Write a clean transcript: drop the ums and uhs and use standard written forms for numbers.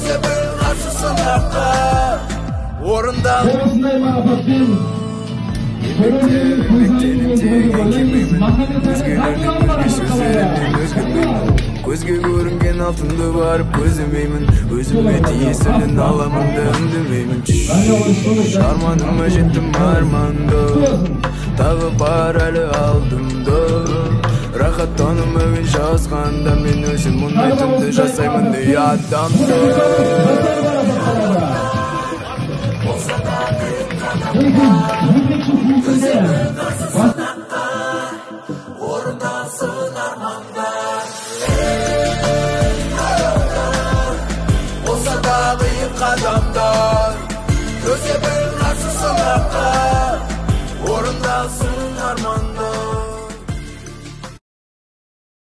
Gözebel karşı sınakta Orundan Orasındayım Arafat'ın. Көзге көрінген алтынды барып көзімеймін Өзіме тиесілін аламын да үндемеймін Арманыма жеттім арманды Тағы бар әлі алдымда Рахаттаным әуен жазғанда Мен өзім мұндайтынды жасаймын дей адамды Orundasın armanda Olsa da kıyıp kadamlar Gözebel karşı sınakta Orundasın armanda